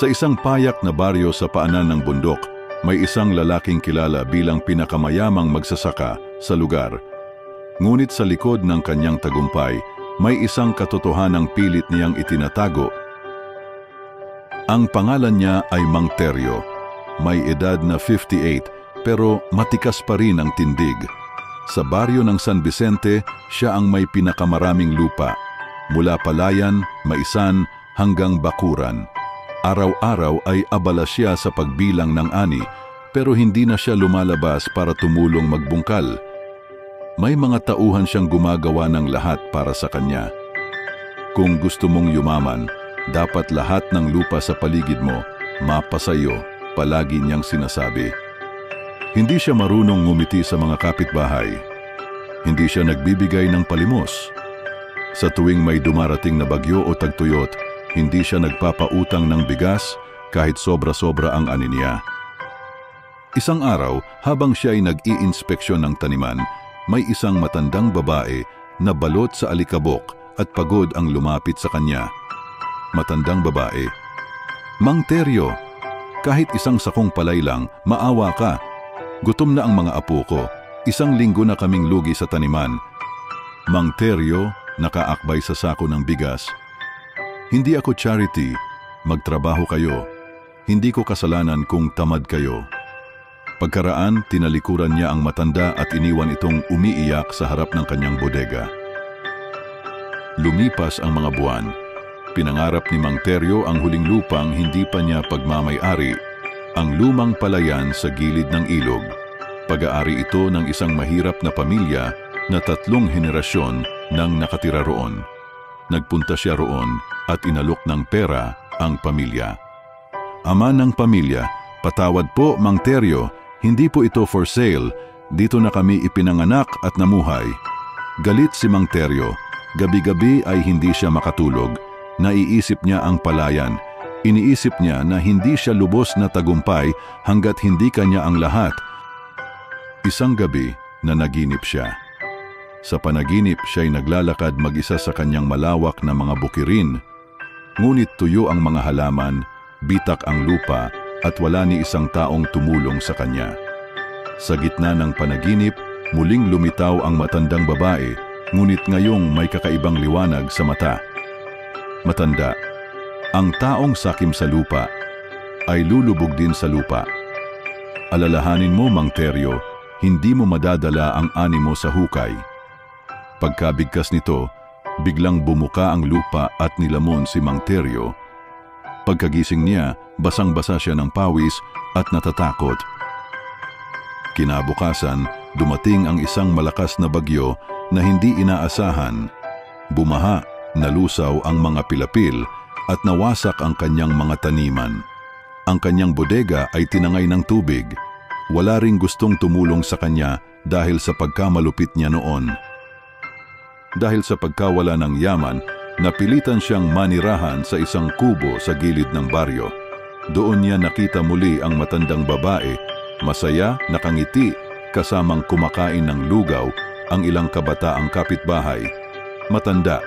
Sa isang payak na baryo sa paanan ng bundok, may isang lalaking kilala bilang pinakamayamang magsasaka sa lugar. Ngunit sa likod ng kanyang tagumpay, may isang katotohanang pilit niyang itinatago. Ang pangalan niya ay Mang Teryo. May edad na 58 pero matikas pa rin ang tindig. Sa baryo ng San Vicente, siya ang may pinakamaraming lupa. Mula Palayan, Maisan hanggang Bakuran. Araw-araw ay abala siya sa pagbilang ng ani, pero hindi na siya lumalabas para tumulong magbungkal. May mga tauhan siyang gumagawa ng lahat para sa kanya. Kung gusto mong yumaman, dapat lahat ng lupa sa paligid mo mapasayo, palagi niyang sinasabi. Hindi siya marunong ngumiti sa mga kapitbahay. Hindi siya nagbibigay ng palimos. Sa tuwing may dumarating na bagyo o tagtuyot, hindi siya nagpapautang ng bigas kahit sobra-sobra ang ani niya. Isang araw, habang siya ay nag-i-inspeksyon ng taniman, may isang matandang babae na balot sa alikabok at pagod ang lumapit sa kanya. Matandang babae, "Mang Teryo, kahit isang sakong palay lang, maawa ka. Gutom na ang mga apo ko. Isang linggo na kaming lugi sa taniman." Mang Teryo, nakaakbay sa sako ng bigas, "Hindi ako charity. Magtrabaho kayo. Hindi ko kasalanan kung tamad kayo." Pagkaraan, tinalikuran niya ang matanda at iniwan itong umiiyak sa harap ng kanyang bodega. Lumipas ang mga buwan. Pinangarap ni Mang Teryo ang huling lupang hindi pa niya pagmamay-ari, ang lumang palayan sa gilid ng ilog. Pag-aari ito ng isang mahirap na pamilya na 3 henerasyon nang nakatira roon. Nagpunta siya roon at inalok ng pera ang pamilya. "Ama ng pamilya, patawad po Mang Teryo, hindi po ito for sale. Dito na kami ipinanganak at namuhay." Galit si Mang Teryo. Gabi-gabi ay hindi siya makatulog. Naiisip niya ang palayan. Iniisip niya na hindi siya lubos na tagumpay hanggat hindi kanya ang lahat. Isang gabi, nanaginip siya. Sa panaginip, siya'y naglalakad mag-isa sa kanyang malawak na mga bukirin. Ngunit tuyo ang mga halaman, bitak ang lupa, at wala ni isang taong tumulong sa kanya. Sa gitna ng panaginip, muling lumitaw ang matandang babae, ngunit ngayong may kakaibang liwanag sa mata. Matanda, "Ang taong sakim sa lupa ay lulubog din sa lupa. Alalahanin mo, Mang Teryo, hindi mo madadala ang ani mo sa hukay." Pagkabigkas nito, biglang bumuka ang lupa at nilamon si Mang Teryo. Pagkagising niya, basang-basa siya ng pawis at natatakot. Kinabukasan, dumating ang isang malakas na bagyo na hindi inaasahan. Bumaha, nalusaw ang mga pilapil at nawasak ang kanyang mga taniman. Ang kanyang bodega ay tinangay ng tubig. Wala ring gustong tumulong sa kanya dahil sa pagkamalupit niya noon. Dahil sa pagkawala ng yaman, napilitan siyang manirahan sa isang kubo sa gilid ng baryo. Doon niya nakita muli ang matandang babae, masaya, nakangiti, kasamang kumakain ng lugaw ang ilang kabataang kapitbahay. Matanda,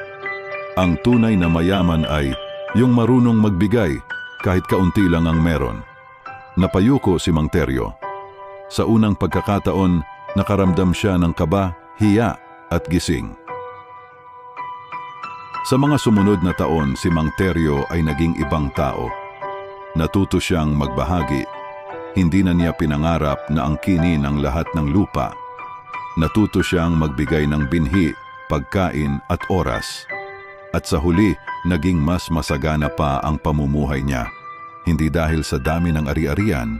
ang tunay na mayaman ay yung marunong magbigay kahit kaunti lang ang meron. Napayuko si Mang Teryo. Sa unang pagkakataon, nakaramdam siya ng kaba, hiya at gising. Sa mga sumunod na taon, si Mang Teryo ay naging ibang tao. Natuto siyang magbahagi. Hindi na niya pinangarap na angkinin ang lahat ng lupa. Natuto siyang magbigay ng binhi, pagkain at oras. At sa huli, naging mas masagana pa ang pamumuhay niya. Hindi dahil sa dami ng ari-arian,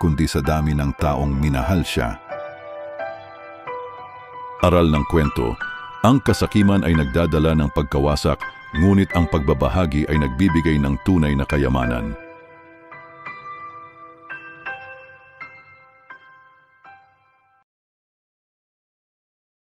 kundi sa dami ng taong minahal siya. Aral ng kwento. Ang kasakiman ay nagdadala ng pagkawasak, ngunit ang pagbabahagi ay nagbibigay ng tunay na kayamanan.